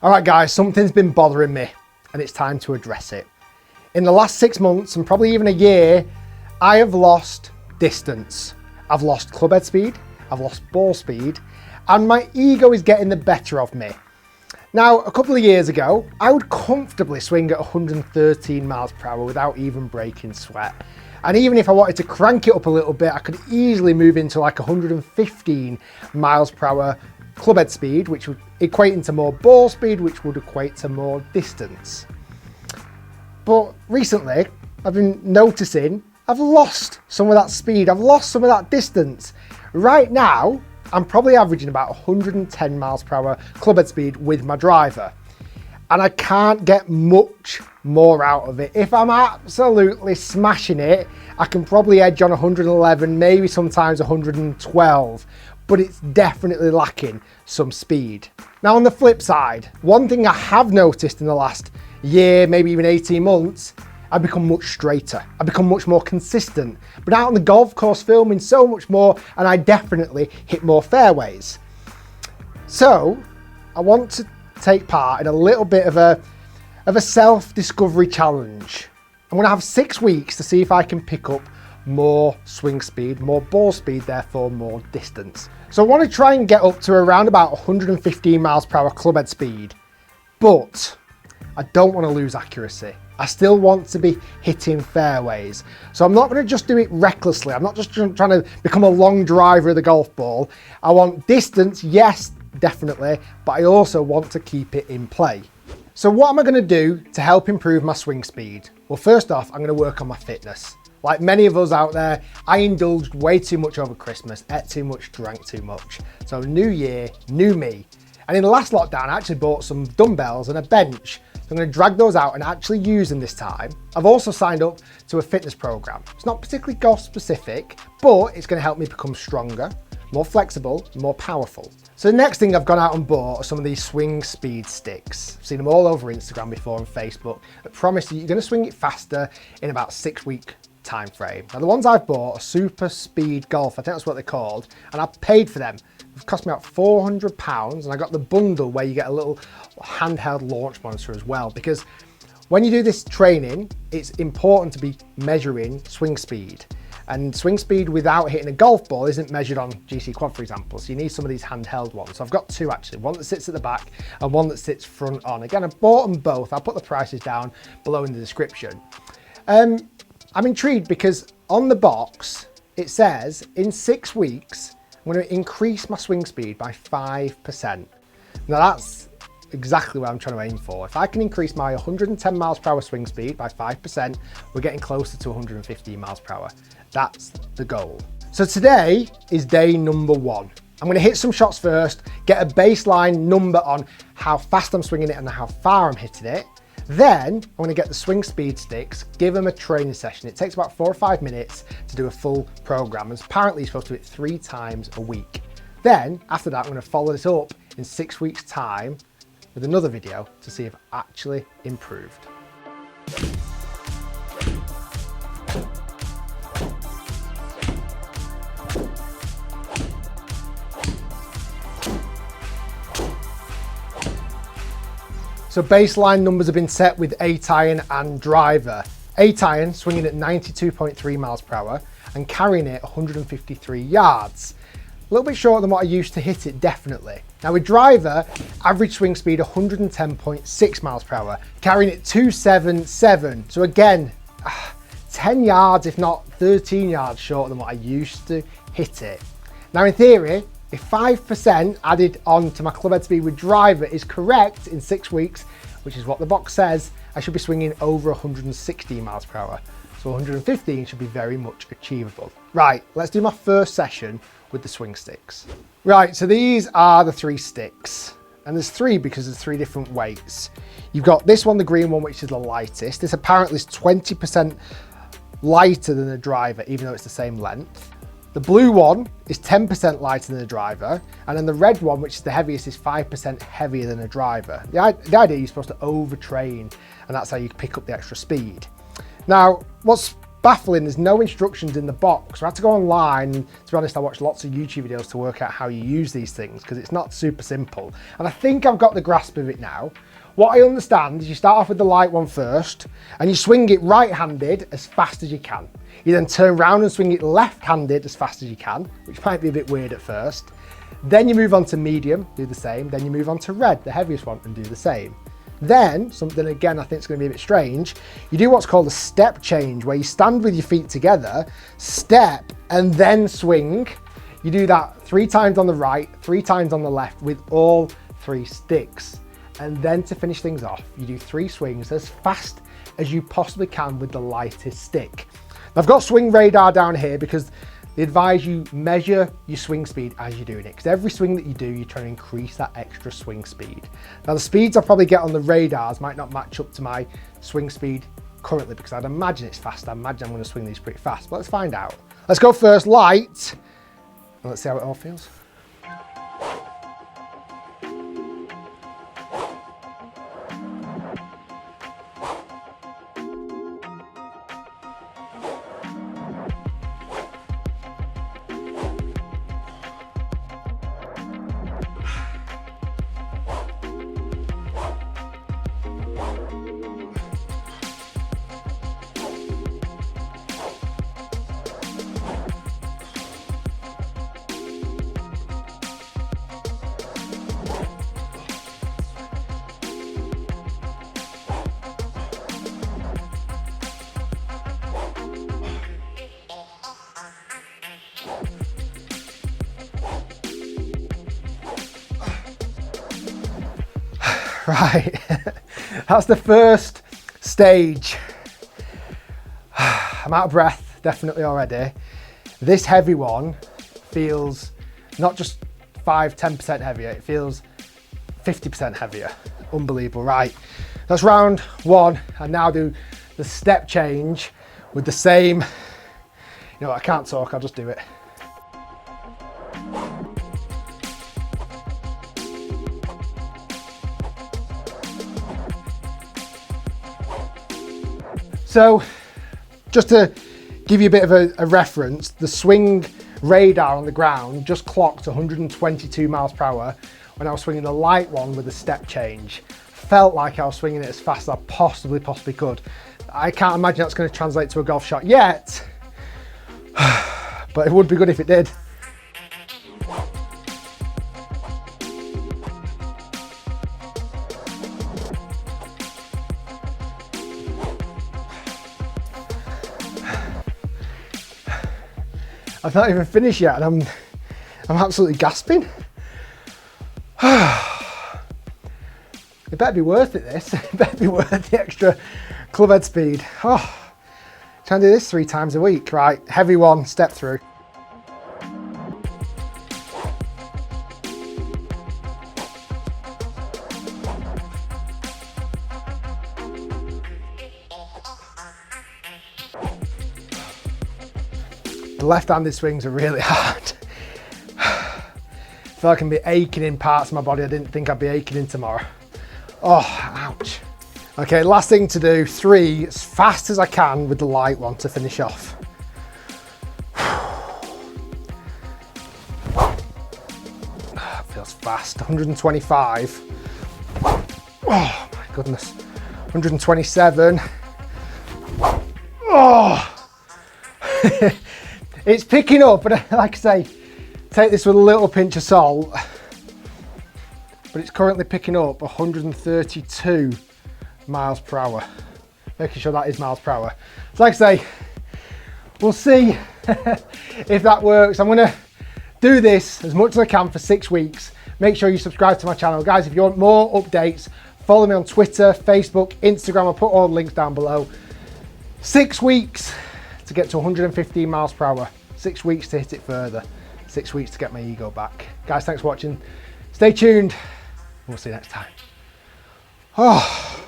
All right guys, something's been bothering me and it's time to address it. In the last 6 months and probably even a year, I have lost distance. I've lost club head speed, I've lost ball speed, and my ego is getting the better of me. Now, a couple of years ago, I would comfortably swing at 113 miles per hour without even breaking sweat. And even if I wanted to crank it up a little bit, I could easily move into like 115 miles per hour club head speed, which would equate into more ball speed, which would equate to more distance. But recently, I've been noticing I've lost some of that speed, I've lost some of that distance. Right now, I'm probably averaging about 110 miles per hour club head speed with my driver. And I can't get much more out of it. If I'm absolutely smashing it, I can probably edge on 111, maybe sometimes 112, but it's definitely lacking some speed. Now on the flip side, one thing I have noticed in the last year, maybe even 18 months, I've become much straighter. I've become much more consistent. But out on the golf course filming so much more, and I definitely hit more fairways. So I want to take part in a little bit of a self-discovery challenge. I'm gonna have 6 weeks to see if I can pick up more swing speed, more ball speed, therefore more distance. So I want to try and get up to around about 115 miles per hour club head speed, but I don't want to lose accuracy. I still want to be hitting fairways. So I'm not going to just do it recklessly. I'm not just trying to become a long driver of the golf ball. I want distance, yes, definitely, but I also want to keep it in play. So what am I going to do to help improve my swing speed? Well, first off, I'm going to work on my fitness. Like many of us out there, I indulged way too much over Christmas, ate too much, drank too much. So new year, new me. And in the last lockdown, I actually bought some dumbbells and a bench. So I'm going to drag those out and actually use them this time. I've also signed up to a fitness program. It's not particularly golf specific, but it's going to help me become stronger, more flexible, more powerful. So the next thing I've gone out and bought are some of these swing speed sticks. I've seen them all over Instagram before and Facebook that promise that you're going to swing it faster in about 6 week time frame. Now the ones I've bought are Super Speed Golf, I think that's what they're called, and I paid for them. It cost me about £400, and I got the bundle where you get a little handheld launch monitor as well, because when you do this training, it's important to be measuring swing speed. And swing speed without hitting a golf ball isn't measured on GC Quad, for example. So you need some of these handheld ones. So I've got two actually, one that sits at the back and one that sits front on. Again, I bought them both. I'll put the prices down below in the description. I'm intrigued because on the box, it says in 6 weeks, I'm going to increase my swing speed by 5%. Now that's exactly what I'm trying to aim for. If I can increase my 110 miles per hour swing speed by 5%, we're getting closer to 115 miles per hour. That's the goal. So today is day number 1. I'm going to hit some shots first, get a baseline number on how fast I'm swinging it and how far I'm hitting it. Then I'm going to get the swing speed sticks, give them a training session. It takes about 4 or 5 minutes to do a full program. And apparently you're supposed to do it 3 times a week. Then after that, I'm going to follow this up in 6 weeks time with another video to see if I actually improved. So baseline numbers have been set with 8 iron and driver. 8 iron swinging at 92.3 miles per hour and carrying it 153 yards. A little bit shorter than what I used to hit it, definitely. Now with driver, average swing speed 110.6 miles per hour, carrying it 277. So again, 10 yards, if not 13 yards shorter than what I used to hit it. Now in theory, if 5% added on to my club head speed with driver is correct in 6 weeks, which is what the box says, I should be swinging over 160 miles per hour. So 115 should be very much achievable. Right, let's do my first session with the swing sticks. Right, so these are the 3 sticks. And there's 3 because there's 3 different weights. You've got this one, the green one, which is the lightest. This apparently is 20% lighter than the driver, even though it's the same length. The blue one is 10% lighter than the driver, and then the red one, which is the heaviest, is 5% heavier than a driver. The idea, you're supposed to overtrain, and that's how you pick up the extra speed. Now, what's baffling, there's no instructions in the box. I had to go online, and to be honest, I watched lots of YouTube videos to work out how you use these things, because it's not super simple. And I think I've got the grasp of it now. What I understand is you start off with the light one first, and you swing it right-handed as fast as you can. You then turn around and swing it left-handed as fast as you can, which might be a bit weird at first. Then you move on to medium, do the same. Then you move on to red, the heaviest one, and do the same. Then, something again I think is going to be a bit strange, you do what's called a step change, where you stand with your feet together, step, and then swing. You do that 3 times on the right, 3 times on the left with all 3 sticks. And then to finish things off, you do 3 swings as fast as you possibly can with the lightest stick. Now, I've got swing radar down here because they advise you measure your swing speed as you're doing it, because every swing that you do, you're trying to increase that extra swing speed. Now, the speeds I probably get on the radars might not match up to my swing speed currently, because I'd imagine it's fast. I imagine I'm going to swing these pretty fast, but let's find out. Let's go first light, and let's see how it all feels. Right, that's the first stage. I'm out of breath, definitely already. This heavy one feels not just 5–10% heavier, it feels 50% heavier. Unbelievable. Right, that's round 1. And now do the step change with the same, you know what, I can't talk, I'll just do it. So, just to give you a bit of a reference, the swing radar on the ground just clocked 122 miles per hour when I was swinging the light one with a step change. Felt like I was swinging it as fast as I possibly could. I can't imagine that's going to translate to a golf shot yet, but it would be good if it did. I've not even finished yet, and I'm absolutely gasping. It better be worth it, this. It better be worth the extra club head speed. Oh, trying to do this 3 times a week. Right, heavy one, step through. The left-handed swings are really hard. I feel like I can be aching in parts of my body I didn't think I'd be aching in tomorrow. Oh, ouch. Okay, last thing to do, 3 as fast as I can with the light one to finish off. Feels fast, 125. Oh my goodness, 127. Oh. It's picking up, but like I say, take this with a little pinch of salt, but it's currently picking up 132 miles per hour. Making sure that is miles per hour. So like I say, we'll see if that works. I'm gonna do this as much as I can for 6 weeks. Make sure you subscribe to my channel. Guys, if you want more updates, follow me on Twitter, Facebook, Instagram. I'll put all the links down below. 6 weeks to get to 115 miles per hour. 6 weeks to hit it further. 6 weeks to get my ego back. Guys, thanks for watching. Stay tuned. We'll see you next time. Oh.